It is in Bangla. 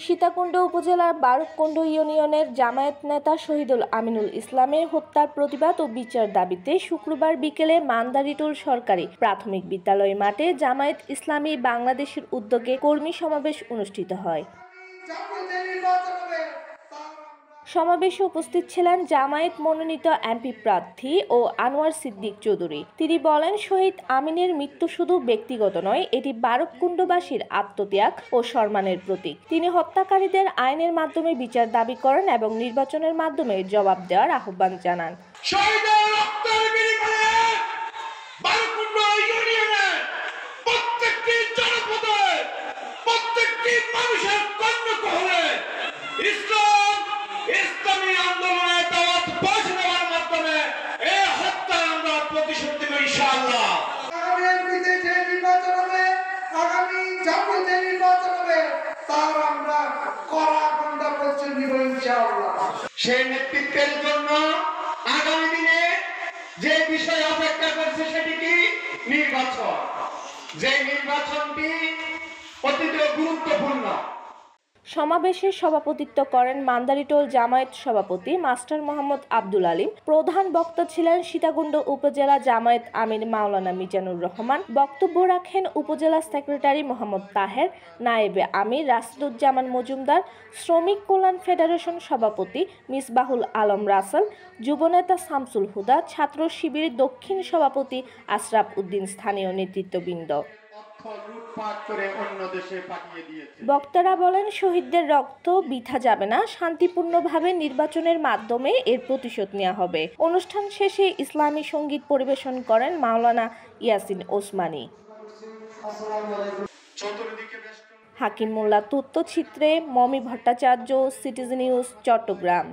সীতাকুণ্ড উপজেলার বারুককুণ্ড ইউনিয়নের জামায়াত নেতা শহীদুল আমিনুল ইসলামের হত্যার প্রতিবাদ ও বিচার দাবিতে শুক্রবার বিকেলে মান্দারীটোল সরকারি প্রাথমিক বিদ্যালয় মাঠে জামায়াত ইসলামী বাংলাদেশের উদ্যোগে কর্মী সমাবেশ অনুষ্ঠিত হয়। সমাবেশে উপস্থিত ছিলেন জামায়াত মনোনীত এমপি প্রার্থী ও আনোয়ার সিদ্দিক চৌধুরী। তিনি বলেন, শহীদ আমিনের মৃত্যু শুধু ব্যক্তিগত নয়, এটি বারুককুণ্ডবাসীর আত্মত্যাগ ও সম্মানের প্রতীক। তিনি হত্যাকারীদের আইনের মাধ্যমে বিচার দাবি করেন এবং নির্বাচনের মাধ্যমে জবাব দেওয়ার আহ্বান জানান। সেই নেতৃত্বের জন্য আগামী দিনে যে বিষয় অপেক্ষা করছে সেটি কি নির্বাচন। যে নির্বাচনটি অত্যন্ত গুরুত্বপূর্ণ। সমাবেশে সভাপতিত্ব করেন মান্দারীটোল জামায়াত সভাপতি মাস্টার মোহাম্মদ আব্দুল আলিম। প্রধান বক্তা ছিলেন সীতাকুণ্ড উপজেলা জামায়াত আমির মাওলানা মিজানুর রহমান। বক্তব্য রাখেন উপজেলা সেক্রেটারি মোহাম্মদ তাহের, নায়েবে আমির রাশিদুজ্জামান মজুমদার, শ্রমিক কল্যাণ ফেডারেশন সভাপতি মিসবাহুল আলম রাসেল, যুবনেতা শামসুল হুদা, ছাত্র শিবির দক্ষিণ সভাপতি আশরাফ উদ্দিন, স্থানীয় নেতৃত্ববৃন্দ। বক্তারা বলেন, শহীদদের রক্ত বৃথা যাবে না, শান্তিপূর্ণভাবে নির্বাচনের মাধ্যমে এর প্রতিশোধ নেওয়া হবে। অনুষ্ঠান শেষে ইসলামী সঙ্গীত পরিবেশন করেন মাওলানা ইয়াসিন ওসমানী। হাকিম মোল্লা তথ্যচিত্রে মমি ভট্টাচার্য, সিটিজেন নিউজ, চট্টগ্রাম।